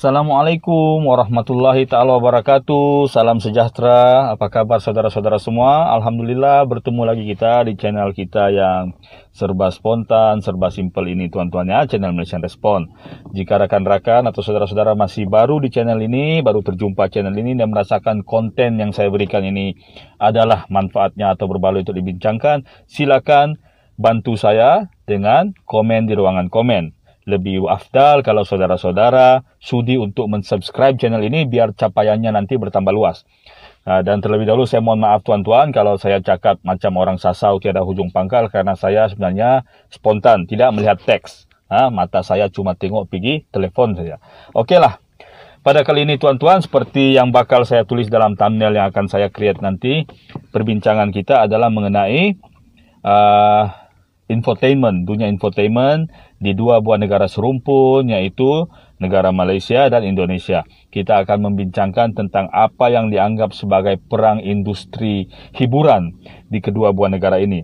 Assalamualaikum warahmatullahi ta'ala wabarakatuh. Salam sejahtera. Apa kabar saudara-saudara semua? Alhamdulillah bertemu lagi kita di channel kita yang serba spontan, serba simpel ini tuan-tuan ya, channel Malaysian Respon. Jika rakan-rakan atau saudara-saudara masih baru di channel ini, baru terjumpa channel ini dan merasakan konten yang saya berikan ini adalah manfaatnya atau berbaloi untuk dibincangkan, silakan bantu saya dengan komen di ruangan komen. Lebih afdal kalau saudara-saudara sudi untuk mensubscribe channel ini biar capaiannya nanti bertambah luas. Dan terlebih dahulu saya mohon maaf tuan-tuan kalau saya cakap macam orang sasau tiada hujung pangkal karena saya sebenarnya spontan, tidak melihat teks. Mata saya cuma tengok pergi telepon saja. Okeylah. Pada kali ini tuan-tuan, seperti yang bakal saya tulis dalam thumbnail yang akan saya create nanti, perbincangan kita adalah mengenai infotainment, dunia infotainment di dua buah negara serumpun, yaitu negara Malaysia dan Indonesia. Kita akan membincangkan tentang apa yang dianggap sebagai perang industri hiburan di kedua buah negara ini.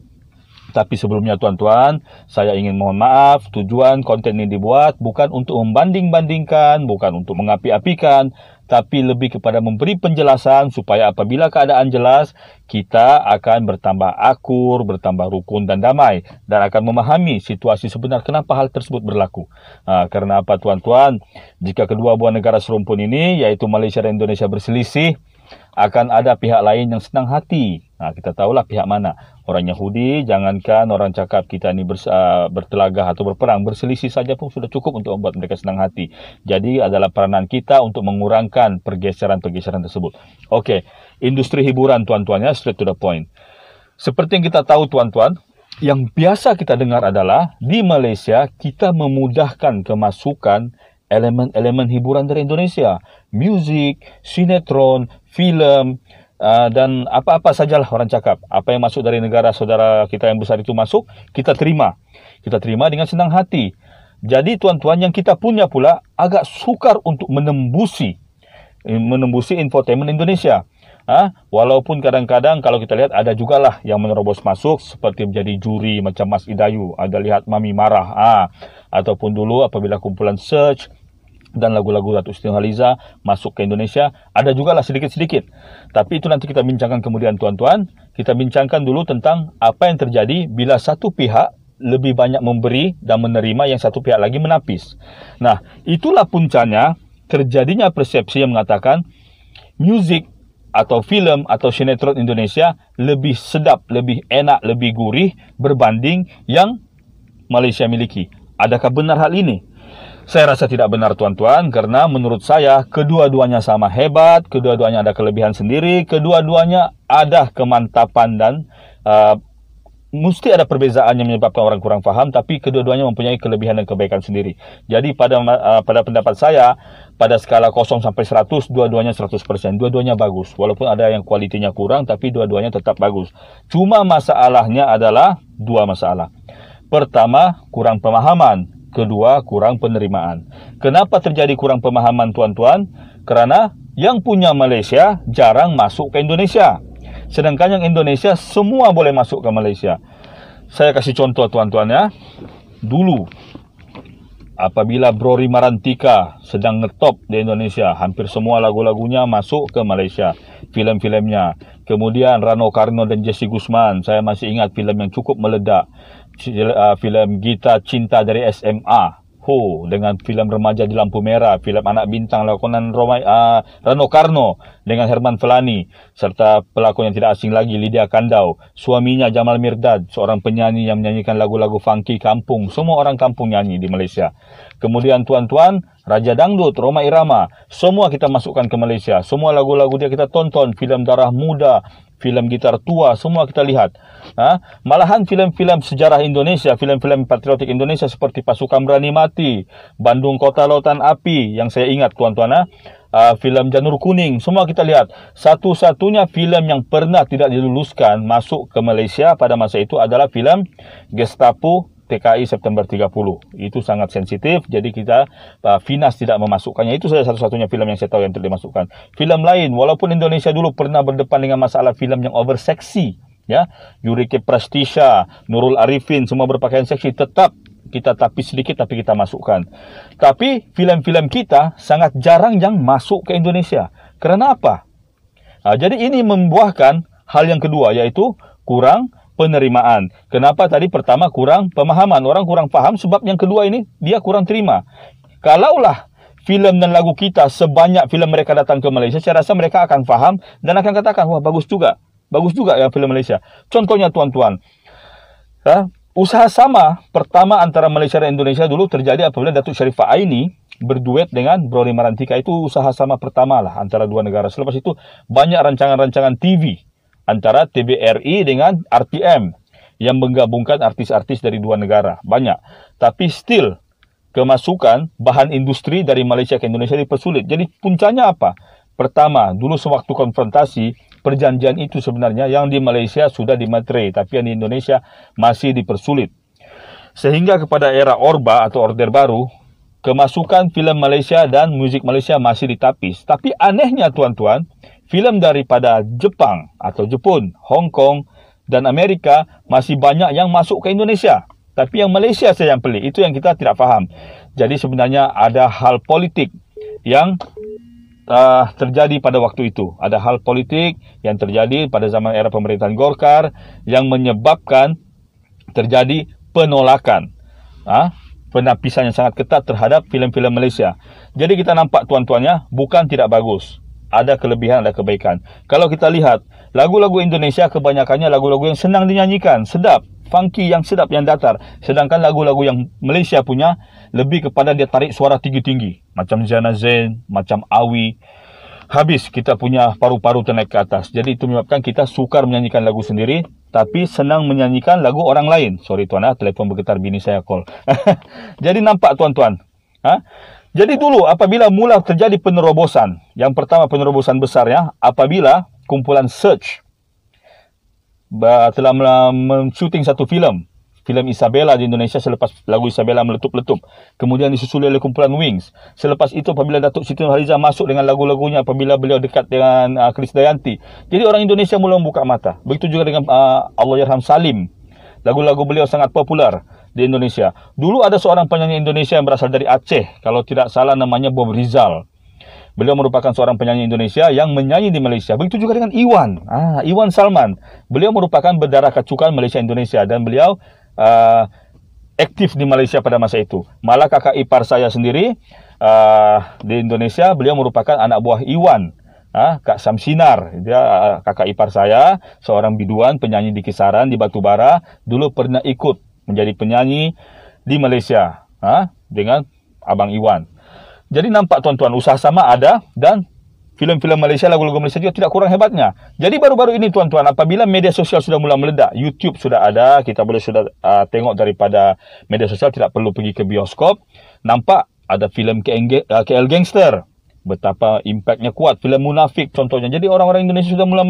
Tapi sebelumnya tuan-tuan, saya ingin mohon maaf, tujuan konten ini dibuat bukan untuk membanding-bandingkan, bukan untuk mengapi-apikan, tapi lebih kepada memberi penjelasan supaya apabila keadaan jelas, kita akan bertambah akur, bertambah rukun dan damai, dan akan memahami situasi sebenar kenapa hal tersebut berlaku. Karena apa tuan-tuan, jika kedua buah negara serumpun ini, yaitu Malaysia dan Indonesia berselisih, akan ada pihak lain yang senang hati. Kita tahulah pihak mana. Orang Yahudi, jangankan orang cakap kita ni bertelagah atau berperang, berselisih saja pun sudah cukup untuk membuat mereka senang hati. Jadi adalah peranan kita untuk mengurangkan pergeseran-pergeseran tersebut. Okey, industri hiburan tuan-tuan ya, straight to the point. Seperti yang kita tahu tuan-tuan, yang biasa kita dengar adalah di Malaysia kita memudahkan kemasukan elemen-elemen hiburan dari Indonesia. Muzik, sinetron, filem, dan apa-apa sajalah orang cakap. Apa yang masuk dari negara saudara kita yang besar itu masuk, kita terima. Kita terima dengan senang hati. Jadi tuan-tuan, yang kita punya pula agak sukar untuk menembusi infotainment Indonesia. Walaupun kadang-kadang kalau kita lihat ada jugalah yang menerobos masuk seperti menjadi juri macam Mas Idayu. Ada lihat Mami Marah. Ataupun dulu apabila kumpulan Search dan lagu-lagu Datuk Siti Nurhaliza masuk ke Indonesia, ada jugalah sedikit-sedikit. Tapi itu nanti kita bincangkan kemudian tuan-tuan. Kita bincangkan dulu tentang apa yang terjadi bila satu pihak lebih banyak memberi dan menerima, yang satu pihak lagi menapis. Nah, itulah puncanya terjadinya persepsi yang mengatakan muzik atau filem atau sinetron Indonesia lebih sedap, lebih enak, lebih gurih berbanding yang Malaysia miliki. Adakah benar hal ini? Saya rasa tidak benar tuan-tuan, karena menurut saya kedua-duanya sama hebat, kedua-duanya ada kelebihan sendiri, kedua-duanya ada kemantapan dan mesti ada perbezaan yang menyebabkan orang kurang faham, tapi kedua-duanya mempunyai kelebihan dan kebaikan sendiri. Jadi pada pendapat saya, pada skala 0 sampai 100, dua-duanya 100%, dua-duanya bagus. Walaupun ada yang kualitinya kurang, tapi dua-duanya tetap bagus. Cuma masalahnya adalah dua masalah. Pertama, kurang pemahaman. Kedua, kurang penerimaan. Kenapa terjadi kurang pemahaman tuan-tuan? Karena yang punya Malaysia jarang masuk ke Indonesia. Sedangkan yang Indonesia semua boleh masuk ke Malaysia. Saya kasih contoh tuan-tuan ya. Dulu, apabila Brori Marantika sedang ngetop di Indonesia, hampir semua lagu-lagunya masuk ke Malaysia. Filem-filemnya. Kemudian Rano Karno dan Jesse Guzman. Saya masih ingat filem yang cukup meledak. Filem Gita Cinta dari SMA, dengan filem Remaja di Lampu Merah, filem Anak Bintang lakonan Rano Karno dengan Herman Felani, serta pelakon yang tidak asing lagi Lydia Kandau, suaminya Jamal Mirdad, seorang penyanyi yang menyanyikan lagu-lagu funky kampung. Semua orang kampung nyanyi di Malaysia. Kemudian tuan-tuan, Raja Dangdut, Rhoma Irama, semua kita masukkan ke Malaysia. Semua lagu-lagu dia kita tonton, filem Darah Muda, filem Gitar Tua, semua kita lihat. Malahan filem-filem sejarah Indonesia, filem-filem patriotik Indonesia seperti Pasukan Berani Mati, Bandung Kota Lautan Api, yang saya ingat tuan-tuan, filem Janur Kuning, semua kita lihat. Satu-satunya filem yang pernah tidak diluluskan masuk ke Malaysia pada masa itu adalah filem Gestapo TKI September 30. Itu sangat sensitif, jadi kita Finas tidak memasukkannya. Itu saja satu-satunya filem yang saya tahu yang tidak dimasukkan. Filem lain, walaupun Indonesia dulu pernah berdepan dengan masalah filem yang overseksi, ya, Yurike Prastisha, Nurul Arifin, semua berpakaian seksi, tetap Kita tapis sedikit tapi kita masukkan. Tapi filem-filem kita sangat jarang yang masuk ke Indonesia. Kerana apa? Jadi ini membuahkan hal yang kedua, iaitu kurang penerimaan. Kenapa tadi pertama kurang pemahaman? Orang kurang faham, sebab yang kedua ini dia kurang terima. Kalaulah filem dan lagu kita sebanyak filem mereka datang ke Malaysia, saya rasa mereka akan faham dan akan katakan, wah bagus juga. Bagus juga ya filem Malaysia. Contohnya tuan-tuan, usaha sama pertama antara Malaysia dan Indonesia dulu terjadi apabila Datuk Sharifah Aini berduet dengan Brody Marantika. Itu usaha sama pertama lah antara dua negara. Selepas itu banyak rancangan-rancangan TV antara TVRI dengan RTM yang menggabungkan artis-artis dari dua negara. Banyak. Tapi still kemasukan bahan industri dari Malaysia ke Indonesia dipersulit. Jadi puncanya apa? Pertama, dulu sewaktu konfrontasi, perjanjian itu sebenarnya yang di Malaysia sudah dimaterai, tapi yang di Indonesia masih dipersulit. Sehingga kepada era Orba atau Order Baru, kemasukan filem Malaysia dan muzik Malaysia masih ditapis. Tapi anehnya tuan-tuan, filem daripada Jepang atau Jepun, Hong Kong dan Amerika masih banyak yang masuk ke Indonesia. Tapi yang Malaysia saja yang pelik. Itu yang kita tidak faham. Jadi sebenarnya ada hal politik yang terjadi pada waktu itu. Ada hal politik yang terjadi pada zaman era pemerintahan Golkar yang menyebabkan terjadi penolakan. Penapisan yang sangat ketat terhadap filem-filem Malaysia. Jadi kita nampak tuan-tuannya, bukan tidak bagus. Ada kelebihan, ada kebaikan. Kalau kita lihat, lagu-lagu Indonesia kebanyakannya lagu-lagu yang senang dinyanyikan, sedap, funky, yang sedap, yang datar. Sedangkan lagu-lagu yang Malaysia punya, lebih kepada dia tarik suara tinggi-tinggi. Macam Ziana Zain, macam Awi. Habis kita punya paru-paru ternaik ke atas. Jadi itu menyebabkan kita sukar menyanyikan lagu sendiri, tapi senang menyanyikan lagu orang lain. Sorry tuan, telefon bergetar, bini saya call. Jadi nampak tuan-tuan. Jadi dulu apabila mula terjadi penerobosan, yang pertama penerobosan besarnya, apabila kumpulan Search telah men-shooting satu filem Isabella di Indonesia selepas lagu Isabella meletup-letup. Kemudian disusuli oleh kumpulan Wings. Selepas itu apabila Datuk Siti Nurhaliza masuk dengan lagu-lagunya apabila beliau dekat dengan Krisdayanti. Jadi orang Indonesia mula membuka mata. Begitu juga dengan Allahyarham Salim. Lagu-lagu beliau sangat popular di Indonesia. Dulu ada seorang penyanyi Indonesia yang berasal dari Aceh. Kalau tidak salah namanya Bob Rizal. Beliau merupakan seorang penyanyi Indonesia yang menyanyi di Malaysia. Begitu juga dengan Iwan. Iwan Salman. Beliau merupakan berdarah kacukan Malaysia-Indonesia. Dan beliau aktif di Malaysia pada masa itu. Malah kakak ipar saya sendiri di Indonesia, beliau merupakan anak buah Iwan, Kak Samsinar. Dia kakak ipar saya, seorang biduan penyanyi di Kisaran, di Batubara. Dulu pernah ikut menjadi penyanyi di Malaysia dengan Abang Iwan. Jadi nampak tuan-tuan, usaha sama ada dan filem-filem Malaysia, lagu-lagu Malaysia juga tidak kurang hebatnya. Jadi baru-baru ini tuan-tuan, apabila media sosial sudah mula meledak, YouTube sudah ada, kita boleh sudah tengok daripada media sosial, tidak perlu pergi ke bioskop. Nampak ada filem KL Gangster, betapa impaknya kuat. Filem Munafik contohnya. Jadi orang-orang Indonesia sudah mula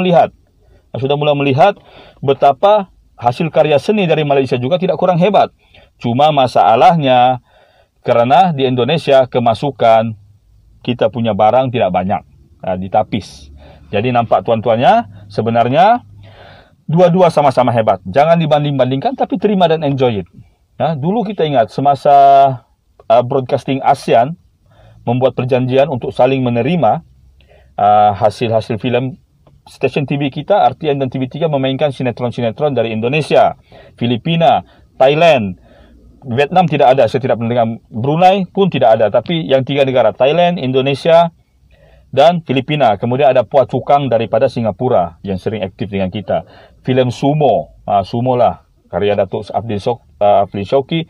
melihat betapa hasil karya seni dari Malaysia juga tidak kurang hebat. Cuma masalahnya kerana di Indonesia kemasukan kita punya barang tidak banyak. Ditapis. Jadi nampak tuan-tuannya, sebenarnya dua-dua sama-sama hebat. Jangan dibanding-bandingkan, tapi terima dan enjoy it. Dulu kita ingat semasa broadcasting ASEAN membuat perjanjian untuk saling menerima hasil-hasil filem. Stesen TV kita, RTM dan TV3 memainkan sinetron-sinetron dari Indonesia, Filipina, Thailand, Vietnam tidak ada, saya tidak pernah dengar. Brunei pun tidak ada. Tapi yang tiga negara, Thailand, Indonesia dan Filipina. Kemudian ada Puat Cukang daripada Singapura yang sering aktif dengan kita. Filem Sumo, Sumo lah, karya Datuk Afdin Shauki.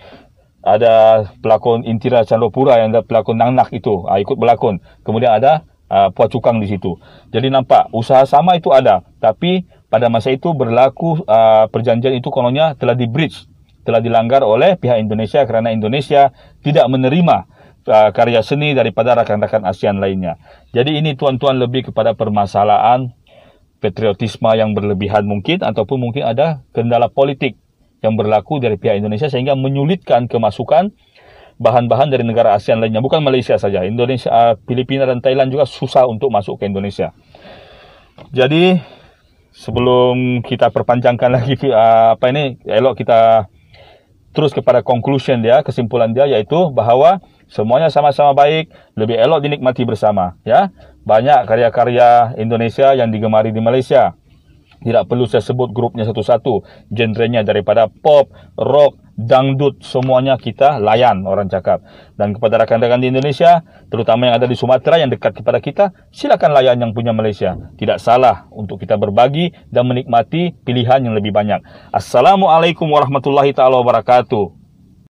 Ada pelakon Intira Chandropura yang ada pelakon Nangnak itu, ikut berlakon. Kemudian ada Puat Cukang di situ. Jadi nampak usaha sama itu ada, tapi pada masa itu berlaku perjanjian itu kononnya telah di-breach, telah dilanggar oleh pihak Indonesia kerana Indonesia tidak menerima karya seni daripada rakan-rakan ASEAN lainnya. Jadi ini tuan-tuan lebih kepada permasalahan patriotisme yang berlebihan mungkin, ataupun mungkin ada kendala politik yang berlaku dari pihak Indonesia sehingga menyulitkan kemasukan bahan-bahan dari negara ASEAN lainnya. Bukan Malaysia saja, Indonesia, Filipina dan Thailand juga susah untuk masuk ke Indonesia. Jadi sebelum kita perpanjangkan lagi elok kita terus kepada conclusion dia, kesimpulan dia, iaitu bahawa semuanya sama-sama baik, lebih elok dinikmati bersama. Ya, banyak karya-karya Indonesia yang digemari di Malaysia. Tidak perlu saya sebut grupnya satu-satu. Genrenya daripada pop, rock, dangdut, semuanya kita layan, orang cakap. Dan kepada rakan-rakan di Indonesia, terutama yang ada di Sumatera yang dekat kepada kita, silakan layan yang punya Malaysia. Tidak salah untuk kita berbagi dan menikmati pilihan yang lebih banyak. Assalamualaikum warahmatullahi taala wabarakatuh.